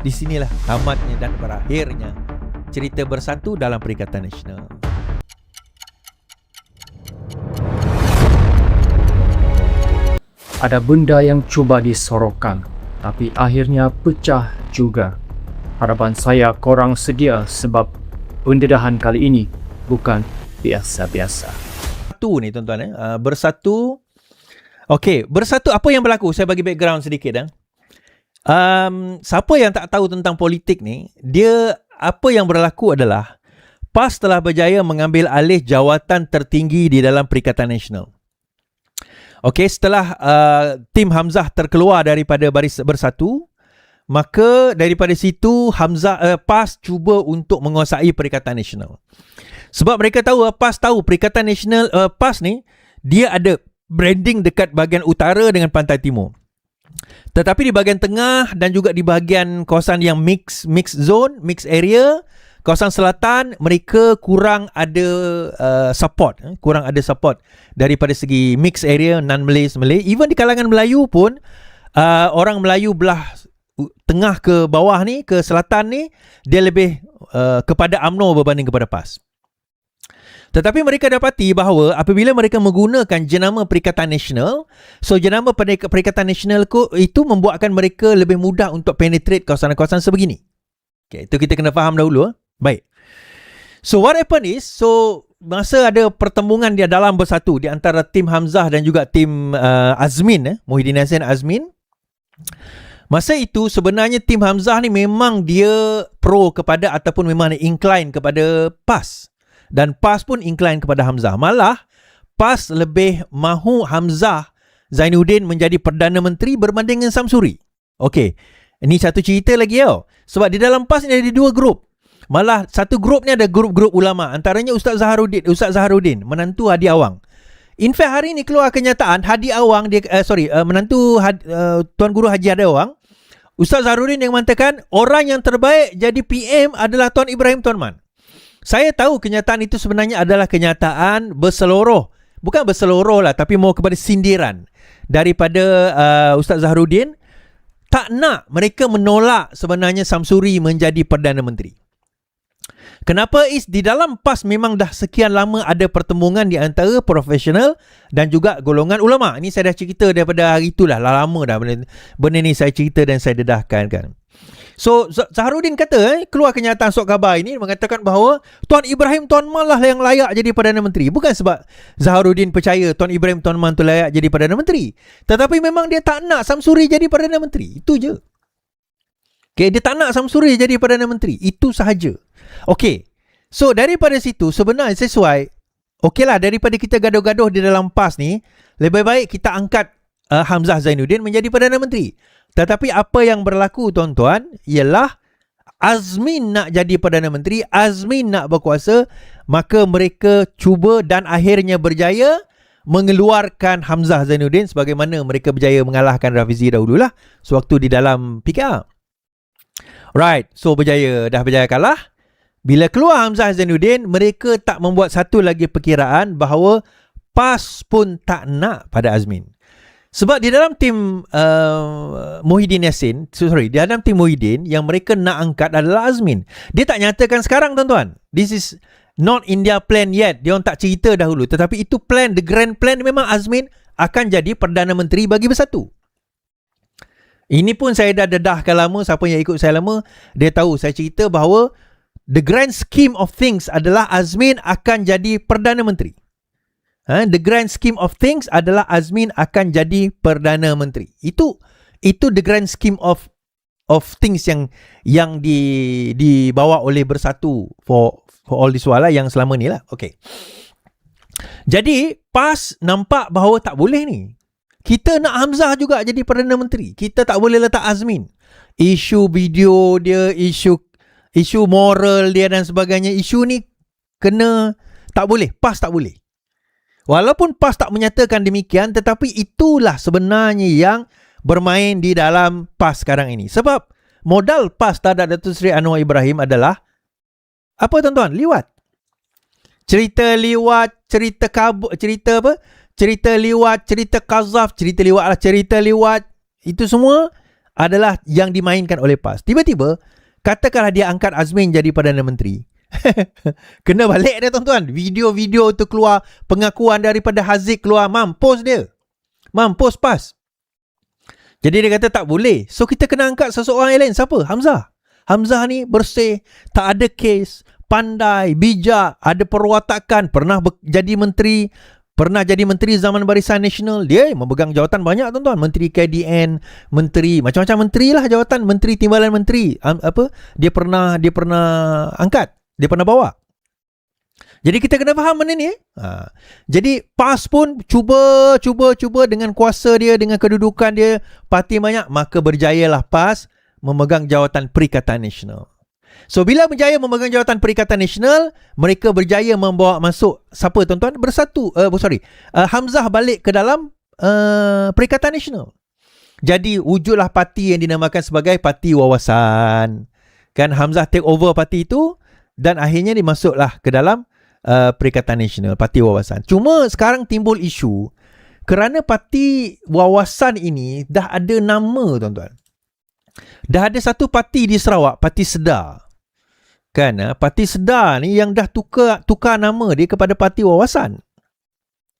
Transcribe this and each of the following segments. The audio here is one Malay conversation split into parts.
Di sinilah tamatnya dan berakhirnya cerita Bersatu dalam Perikatan Nasional. Ada benda yang cuba disorokkan, tapi akhirnya pecah juga. Harapan saya korang sedia sebab pendedahan kali ini bukan biasa-biasa. Bersatu ni tuan-tuan Bersatu. Okey, Bersatu apa yang berlaku? Saya bagi background sedikit siapa yang tak tahu tentang politik ni, apa yang berlaku adalah PAS telah berjaya mengambil alih jawatan tertinggi di dalam Perikatan Nasional. Okey, setelah tim Hamzah terkeluar daripada Baris Bersatu, maka daripada situ PAS cuba untuk menguasai Perikatan Nasional. Sebab mereka tahu, PAS tahu Perikatan Nasional, PAS ni dia ada branding dekat bahagian utara dengan pantai timur. Tetapi di bahagian tengah dan juga di bahagian kawasan yang mix zone, mix area, kawasan selatan, mereka kurang ada support. Kurang ada support daripada segi mix area, non-Malay, Malay. Even di kalangan Melayu pun, orang Melayu belah tengah ke bawah ni, ke selatan ni, dia lebih kepada UMNO berbanding kepada PAS. Tetapi mereka dapati bahawa apabila mereka menggunakan jenama Perikatan Nasional, so jenama Perikatan Nasional itu membuatkan mereka lebih mudah untuk penetrate kawasan-kawasan sebegini. Okay, itu kita kena faham dahulu. Baik. So what happened is, masa ada pertembungan dia dalam Bersatu di antara tim Hamzah dan juga tim Azmin, Muhyiddin Yassin Azmin. Masa itu sebenarnya tim Hamzah ni memang dia pro kepada ataupun memang incline kepada PAS. Dan PAS pun incline kepada Hamzah. Malah PAS lebih mahu Hamzah Zainuddin menjadi Perdana Menteri berbanding dengan Samsuri. Okey, ini satu cerita lagi Sebab di dalam PAS ni ada dua grup. Malah satu grup ni ada grup-grup ulama. Antaranya Ustaz Zaharuddin, menantu Hadi Awang. In fact hari ni keluar kenyataan Hadi Awang, menantu Tuan Guru Haji Hadi Awang, Ustaz Zaharuddin yang mengatakan orang yang terbaik jadi PM adalah Tuan Ibrahim Tuan Man. Saya tahu kenyataan itu sebenarnya adalah kenyataan berseluruh. Bukan berseluruh lah, tapi mau kepada sindiran daripada Ustaz Zaharuddin. Tak nak, mereka menolak sebenarnya Samsuri menjadi Perdana Menteri. Kenapa di dalam PAS memang dah sekian lama ada pertembungan di antara profesional dan juga golongan ulama. Ini saya dah cerita daripada hari itulah, lama dah benda ni saya cerita dan saya dedahkan kan. So Zaharuddin kata, keluar kenyataan surat khabar ini mengatakan bahawa Tuan Ibrahim Tuan Man lah yang layak jadi Perdana Menteri. Bukan sebab Zaharuddin percaya Tuan Ibrahim Tuan Man tu layak jadi Perdana Menteri, tetapi memang dia tak nak Samsuri jadi Perdana Menteri. Itu je. Okay, dia tak nak Samsuri jadi Perdana Menteri. Itu sahaja. Okay, so daripada situ sebenarnya sesuai. Okay lah, daripada kita gaduh-gaduh di dalam PAS ni, lebih baik kita angkat Hamzah Zainuddin menjadi Perdana Menteri. Tetapi apa yang berlaku tuan-tuan ialah Azmin nak jadi Perdana Menteri, Azmin nak berkuasa, maka mereka cuba dan akhirnya berjaya mengeluarkan Hamzah Zainuddin sebagaimana mereka berjaya mengalahkan Rafizi dahululah sewaktu di dalam PKR. Right, so dah berjaya kalah. Bila keluar Hamzah Zainuddin, mereka tak membuat satu lagi perkiraan bahawa PAS pun tak nak pada Azmin. Sebab di dalam tim Muhyiddin Yassin, di dalam tim Muhyiddin yang mereka nak angkat adalah Azmin. Dia tak nyatakan sekarang tuan-tuan. This is not in their plan yet. Dia orang tak cerita dahulu. Tetapi itu plan, the grand plan memang Azmin akan jadi Perdana Menteri bagi Bersatu. Ini pun saya dah dedahkan lama. Siapa yang ikut saya lama, dia tahu saya cerita bahawa the grand scheme of things adalah Azmin akan jadi Perdana Menteri. The grand scheme of things adalah Azmin akan jadi Perdana Menteri. Itu the grand scheme of things yang dibawa oleh Bersatu for all this while yang selama ni lah. Okay. Jadi PAS nampak bahawa tak boleh ni. Kita nak Hamzah juga jadi Perdana Menteri. Kita tak boleh letak Azmin. Isu video dia, isu moral dia dan sebagainya, isu ni tak boleh. PAS tak boleh. Walaupun PAS tak menyatakan demikian, tetapi itulah sebenarnya yang bermain di dalam PAS sekarang ini. Sebab modal PAS terhadap Datuk Seri Anwar Ibrahim adalah apa tuan-tuan? Liwat. Cerita liwat, cerita liwat, cerita kazaf, cerita liwat. Itu semua adalah yang dimainkan oleh PAS. Tiba-tiba, katakanlah dia angkat Azmin jadi Perdana Menteri. Kena balik dia tuan-tuan. Video-video tu keluar, pengakuan daripada Haziq keluar, mampus dia. Mampus PAS. Jadi dia kata tak boleh. So kita kena angkat seseorang yang lain. Siapa? Hamzah. Hamzah ni bersih, tak ada kes, pandai, bijak, ada perwatakan, pernah jadi menteri, zaman Barisan Nasional. Dia memegang jawatan banyak tuan-tuan. Menteri KDN, menteri, macam-macam menteri lah jawatan, menteri timbalan menteri. Dia pernah angkat, dia pernah bawa. Jadi kita kena faham benda ni. Jadi PAS pun cuba dengan kuasa dia, dengan kedudukan dia, parti banyak, maka berjayalah PAS memegang jawatan Perikatan Nasional. So bila berjaya memegang jawatan Perikatan Nasional, mereka berjaya membawa masuk siapa tuan-tuan? Hamzah balik ke dalam Perikatan Nasional. Jadi wujudlah parti yang dinamakan sebagai Parti Wawasan. Kan Hamzah take over parti itu dan akhirnya dimasuklah ke dalam Perikatan Nasional, Parti Wawasan. Cuma sekarang timbul isu kerana Parti Wawasan ini dah ada nama tuan-tuan. Dah ada satu parti di Sarawak, Parti Sedar. Kan, Parti Sedar ni yang dah tukar nama dia kepada Parti Wawasan.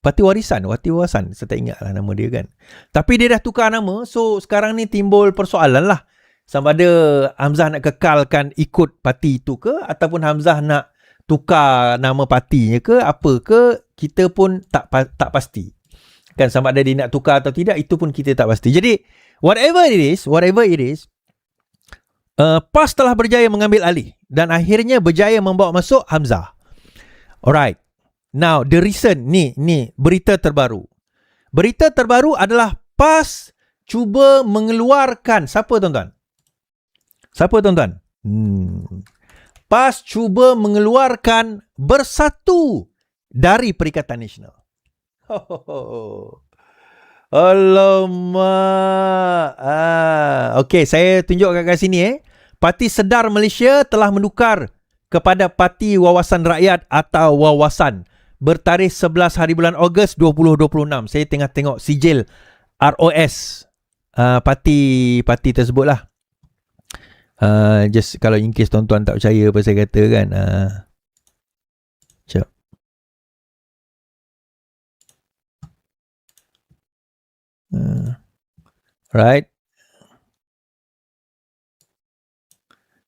Parti Wawasan. Saya tak ingat lah nama dia kan. Tapi dia dah tukar nama. So sekarang ni timbul persoalan lah. Sama ada Hamzah nak kekalkan ikut parti itu ke, ataupun Hamzah nak tukar nama partinya ke, apa ke, kita pun tak pasti. Kan, sama ada dia nak tukar atau tidak, itu pun kita tak pasti. Jadi whatever it is, PAS telah berjaya mengambil alih dan akhirnya berjaya membawa masuk Hamzah. Alright. Now the recent ni berita terbaru. Berita terbaru adalah PAS cuba mengeluarkan siapa tuan-tuan? PAS cuba mengeluarkan Bersatu dari Perikatan Nasional. Alamak. Okey, saya tunjuk kat sini. Parti Sedar Malaysia telah menukar kepada Parti Wawasan Rakyat atau Wawasan bertarikh 11 hari bulan Ogos 2026. Saya tengah tengok sijil ROS parti tersebutlah. Just kalau in case tuan-tuan tak percaya apa saya kata kan. Sekejap. Right.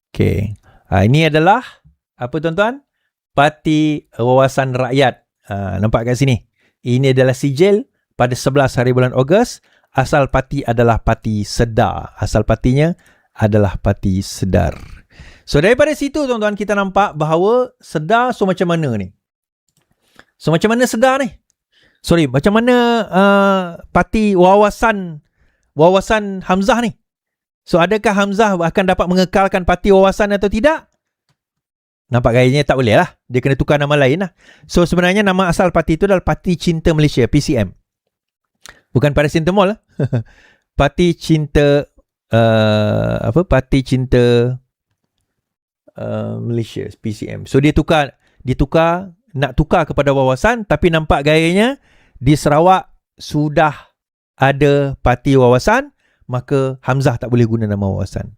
Okay. Ini adalah apa tuan-tuan? Parti Wawasan Rakyat. Nampak kat sini. Ini adalah sijil pada 11 hari bulan Ogos. Asal parti adalah Parti Sedar. Asal partinya adalah Parti Sedar. So daripada situ tuan-tuan kita nampak bahawa Sedar macam mana ni? So macam mana Sedar ni? Macam mana parti Wawasan Hamzah ni? So adakah Hamzah akan dapat mengekalkan Parti Wawasan atau tidak? Nampak gayanya tak boleh lah. Dia kena tukar nama lain lah. So sebenarnya nama asal parti itu adalah Parti Cinta Malaysia, PCM. Bukan Paracetamol lah. Parti Cinta Parti Cinta Malaysia, PCM. So dia nak tukar kepada Wawasan, tapi nampak gayanya di Sarawak sudah ada Parti Wawasan, maka Hamzah tak boleh guna nama Wawasan.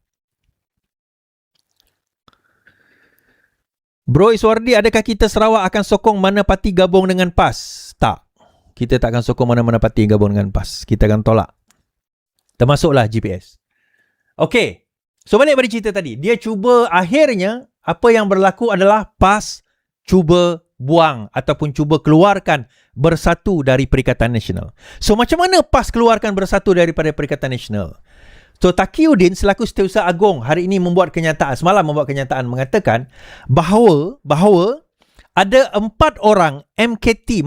Bro Iswardi, adakah kita Sarawak akan sokong mana parti gabung dengan PAS? Tak. Kita tak akan sokong mana-mana parti gabung dengan PAS. Kita akan tolak. Termasuklah GPS. Okey. So balik pada cerita tadi. Dia cuba, akhirnya apa yang berlaku adalah PAS cuba buang ataupun cuba keluarkan Bersatu dari Perikatan Nasional. So macam mana PAS keluarkan Bersatu daripada Perikatan Nasional? So Taqiyuddin selaku Setiausaha Agong hari ini semalam membuat kenyataan mengatakan bahawa ada 4 orang MKT,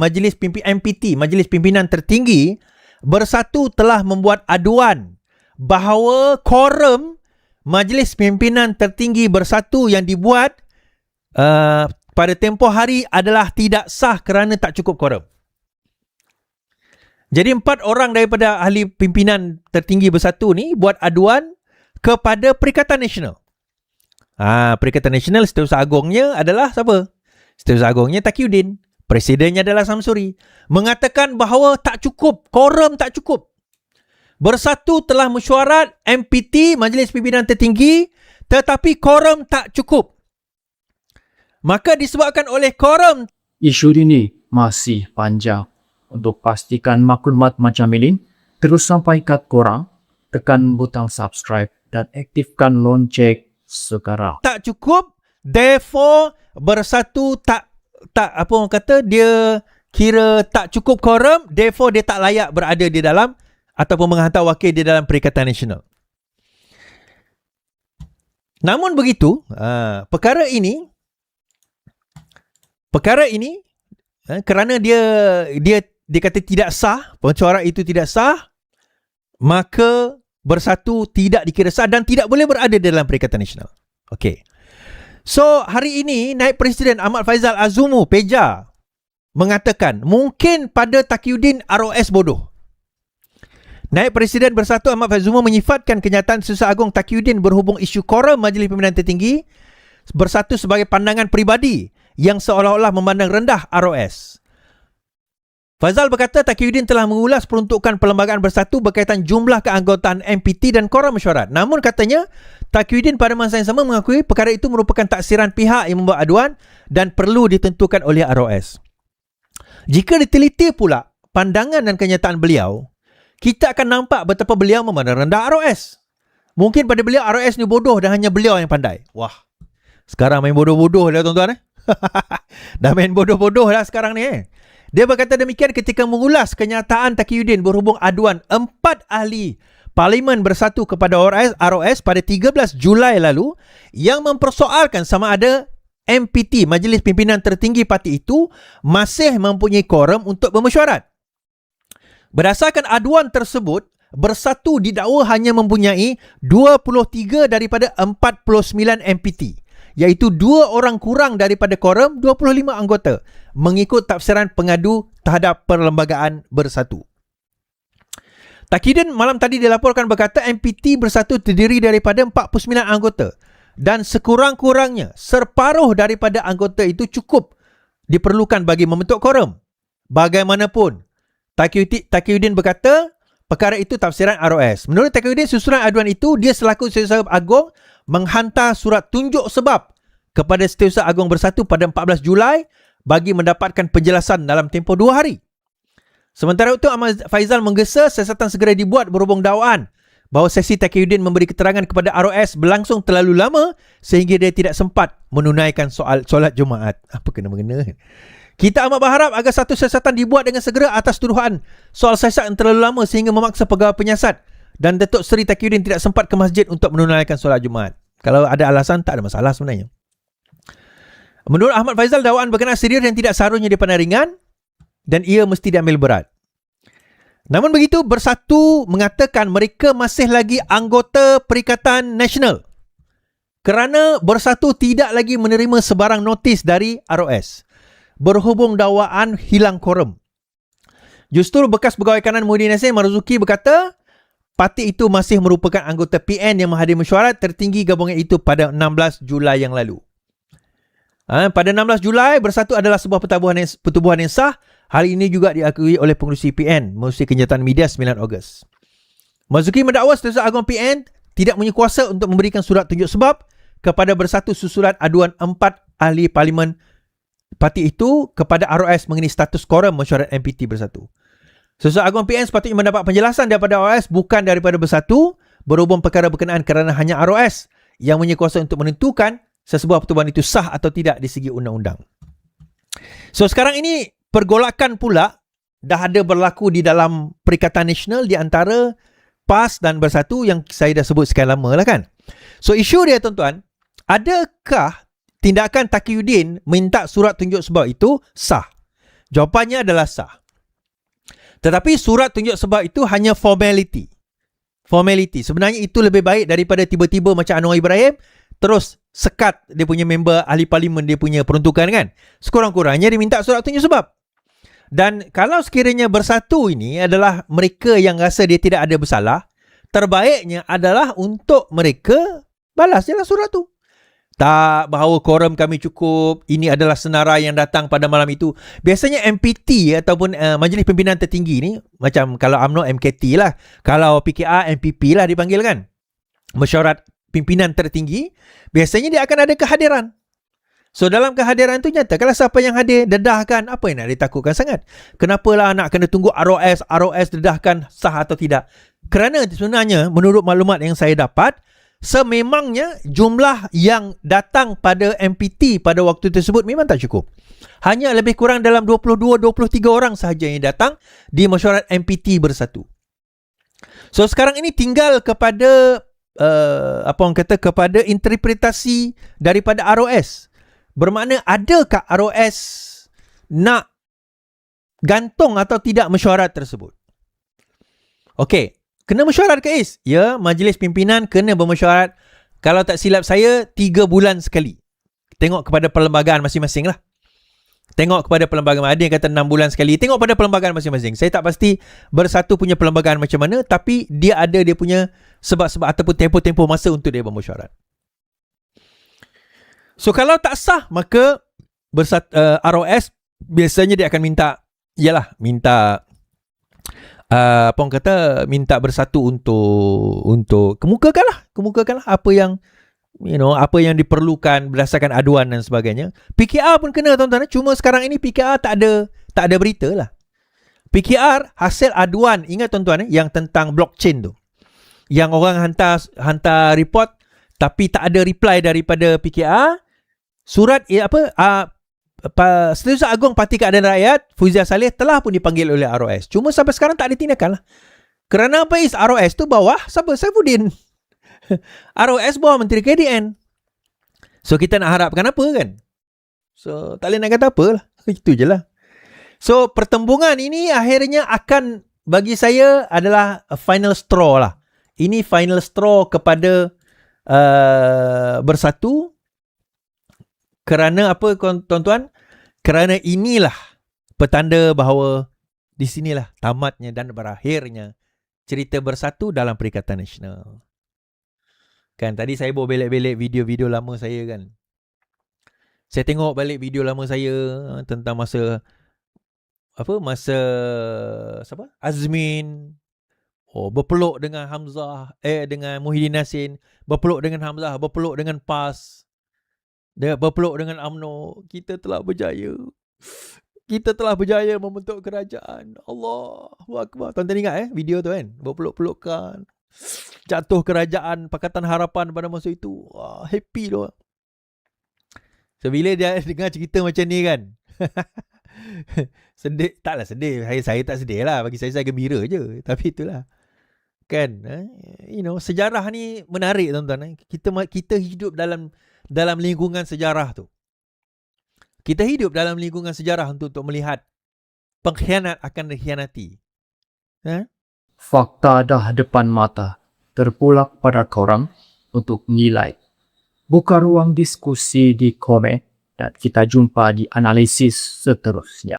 MPT, Majlis Pimpinan Tertinggi Bersatu telah membuat aduan bahawa quorum Majlis Pimpinan Tertinggi Bersatu yang dibuat pada tempoh hari adalah tidak sah kerana tak cukup quorum. Jadi 4 orang daripada ahli pimpinan tertinggi Bersatu ni buat aduan kepada Perikatan Nasional. Perikatan Nasional, Setiausaha Agongnya adalah siapa? Setiausaha Agongnya Taqiyuddin. Presidennya adalah Samsuri. Mengatakan bahawa tak cukup, quorum tak cukup. Bersatu telah mesyuarat MPT, Majlis Pimpinan Tertinggi, tetapi quorum tak cukup. Maka disebabkan oleh quorum, Isu ini masih panjang. Untuk pastikan maklumat macam ini, terus sampai kat korang, tekan butang subscribe dan aktifkan lonceng sekarang. tak cukup, therefore bersatu tak apa orang kata, dia kira tak cukup quorum, therefore dia tak layak berada di dalam ataupun menghantar wakil di dalam Perikatan Nasional. Namun begitu, perkara ini kerana dia kata tidak sah, pencuarat itu tidak sah, maka bersatu tidak dikira sah dan tidak boleh berada dalam Perikatan Nasional. Okey. So, hari ini Naib Presiden Ahmad Faizal Azumu Peja mengatakan mungkin pada Taqiyuddin ROS bodoh. Naib Presiden Bersatu Ahmad Faizal Azumu menyifatkan kenyataan Sesat Agung Taqiyuddin berhubung isu quorum Majlis Pimpinan Tertinggi Bersatu sebagai pandangan peribadi yang seolah-olah memandang rendah ROS. Fazal berkata Taqiyuddin telah mengulas peruntukan Perlembagaan Bersatu berkaitan jumlah keanggotaan MPT dan quorum mesyuarat. Namun katanya Taqiyuddin pada masa yang sama mengakui perkara itu merupakan taksiran pihak yang membuat aduan dan perlu ditentukan oleh ROS. Jika diteliti pula pandangan dan kenyataan beliau, kita akan nampak betapa beliau memandang rendah ROS. Mungkin pada beliau ROS ni bodoh dan hanya beliau yang pandai. Wah, sekarang main bodoh-bodoh dah tuan-tuan. Dah main bodoh-bodoh dah sekarang ni. Dia berkata demikian ketika mengulas kenyataan Taqiyuddin berhubung aduan 4 ahli Parlimen Bersatu kepada ROS pada 13 Julai lalu yang mempersoalkan sama ada MPT, Majlis Pimpinan Tertinggi parti itu, masih mempunyai quorum untuk bermesyuarat. Berdasarkan aduan tersebut, Bersatu didakwa hanya mempunyai 23 daripada 49 MPT, iaitu 2 orang kurang daripada quorum 25 anggota, mengikut tafsiran pengadu terhadap Perlembagaan Bersatu. Taqiyuddin malam tadi dilaporkan berkata MPT Bersatu terdiri daripada 49 anggota dan sekurang-kurangnya separuh daripada anggota itu cukup diperlukan bagi membentuk quorum. Bagaimanapun, Taqiyuddin berkata perkara itu tafsiran ROS. Menurut Taqiyuddin, susulan aduan itu, dia selaku Setiausaha Agung menghantar surat tunjuk sebab kepada Setiausaha Agung Bersatu pada 14 Julai bagi mendapatkan penjelasan dalam tempoh 2 hari. Sementara itu, Ahmad Faizal menggesa siasatan segera dibuat berhubung dakwaan bahawa sesi Taqiyuddin memberi keterangan kepada ROS berlangsung terlalu lama sehingga dia tidak sempat menunaikan solat Jumaat. Apa kena-mengena? Kita amat berharap agar satu siasatan dibuat dengan segera atas tuduhan soal siasat yang terlalu lama sehingga memaksa pegawai penyiasat dan Datuk Seri Taqiyuddin tidak sempat ke masjid untuk menunaikan solat Jumaat. Kalau ada alasan, tak ada masalah sebenarnya. Menurut Ahmad Faizal, dakwaan berkenaan serius dan tidak seharusnya dipandang ringan dan ia mesti diambil berat. Namun begitu, Bersatu mengatakan mereka masih lagi anggota Perikatan Nasional kerana Bersatu tidak lagi menerima sebarang notis dari ROS berhubung dakwaan hilang quorum. Justru bekas Pegawai Kanan Muhyiddin Yassin Marzuki berkata parti itu masih merupakan anggota PN yang menghadiri mesyuarat tertinggi gabungan itu pada 16 Julai yang lalu. Pada 16 Julai, Bersatu adalah sebuah pertubuhan yang sah. Hal ini juga diakui oleh pengurusi PN melalui kenyataan media 9 Ogos. Marzuki mendakwa Setiausaha Agung PN tidak punya kuasa untuk memberikan surat tunjuk sebab kepada Bersatu susulan aduan 4 ahli Parlimen parti itu kepada ROS mengenai status quorum mesyuarat MPT Bersatu. Setiausaha Agung PN sepatutnya mendapat penjelasan daripada ROS bukan daripada Bersatu berhubung perkara berkenaan kerana hanya ROS yang punya kuasa untuk menentukan sesebuah pertubuhan itu sah atau tidak di segi undang-undang. So sekarang ini pergolakan pula dah ada berlaku di dalam Perikatan Nasional di antara PAS dan Bersatu yang saya dah sebut sekian lama lah kan. So isu dia tuan-tuan, adakah tindakan Taqiyuddin minta surat tunjuk sebab itu sah? Jawapannya adalah sah. Tetapi surat tunjuk sebab itu hanya formality. Sebenarnya itu lebih baik daripada tiba-tiba macam Anwar Ibrahim terus sekat dia punya member ahli parlimen dia punya peruntukan kan. Sekurang-kurangnya dia minta surat tunjuk sebab. Dan kalau sekiranya Bersatu ini adalah mereka yang rasa dia tidak ada bersalah, terbaiknya adalah untuk mereka balas je lah surat tu. Tak, bahawa quorum kami cukup, ini adalah senarai yang datang pada malam itu. Biasanya MPT ataupun Majlis Pimpinan Tertinggi ni, macam kalau UMNO MKT lah, kalau PKR MPP lah dipanggil kan, Mesyuarat Pimpinan Tertinggi, biasanya dia akan ada kehadiran. So dalam kehadiran tu nyata, kalau siapa yang hadir dedahkan, apa yang nak ditakutkan sangat? Kenapalah nak kena tunggu ROS dedahkan sah atau tidak? Kerana sebenarnya menurut maklumat yang saya dapat, sememangnya jumlah yang datang pada MPT pada waktu tersebut memang tak cukup. Hanya lebih kurang dalam 22-23 orang sahaja yang datang di mesyuarat MPT bersatu. So sekarang ini tinggal kepada kepada interpretasi daripada ROS. Bermakna adakah ROS nak gantung atau tidak mesyuarat tersebut? Okey. Kena mesyuarat ke Is? Ya, majlis pimpinan kena bermesyuarat. Kalau tak silap saya, 3 bulan sekali. Tengok kepada perlembagaan masing-masing lah. Tengok kepada perlembagaan. Ada yang kata 6 bulan sekali. Tengok pada perlembagaan masing-masing. Saya tak pasti bersatu punya perlembagaan macam mana, tapi dia ada dia punya sebab-sebab ataupun tempoh-tempoh masa untuk dia bermesyuarat. So, kalau tak sah, maka ROS biasanya dia akan minta minta bersatu untuk kemukakanlah apa yang diperlukan berdasarkan aduan dan sebagainya. PKR pun kena tuan-tuan, cuma sekarang ini PKR tak ada berita lah. PKR hasil aduan, ingat tuan-tuan yang tentang blockchain tu, yang orang hantar report tapi tak ada reply daripada PKR. Surat Setiausaha Agung Parti Keadilan Rakyat Fauziah Saleh telah pun dipanggil oleh ROS. Cuma sampai sekarang tak ada tindakan lah. Kerana apa Is? ROS tu bawah siapa? Saifuddin. ROS bawah Menteri KDN. So kita nak harapkan apa kan? So tak boleh nak kata apa lah. Itu je lah. So pertembungan ini akhirnya akan, bagi saya, adalah a final straw lah. Ini final straw kepada bersatu. Kerana apa tuan-tuan? Kerana inilah petanda bahawa di sinilah tamatnya dan berakhirnya cerita bersatu dalam Perikatan Nasional. Kan tadi saya bawa belik-belik video-video lama saya kan. Saya tengok balik video lama saya tentang masa Azmin berpeluk dengan Hamzah, dengan Muhyiddin Yassin, berpeluk dengan Hamzah, berpeluk dengan PAS, dia berpeluk dengan UMNO. Kita telah berjaya. Kita telah berjaya membentuk kerajaan. Allahu Akbar. Tuan-tuan ingat video tu kan? Berpeluk-pelukan. Jatuh kerajaan Pakatan Harapan pada masa itu. Wah, happy tu. So bila dia dengar cerita macam ni kan. Sedih. Taklah sedih. Saya tak sedih lah. Bagi saya gembira je. Tapi itulah. Kan? Sejarah ni menarik tuan-tuan. Kita hidup dalam lingkungan sejarah tu. Kita hidup dalam lingkungan sejarah untuk melihat pengkhianat akan dikhianati. Fakta dah depan mata, terpulang pada korang untuk nilai. Buka ruang diskusi di komen dan kita jumpa di analisis seterusnya.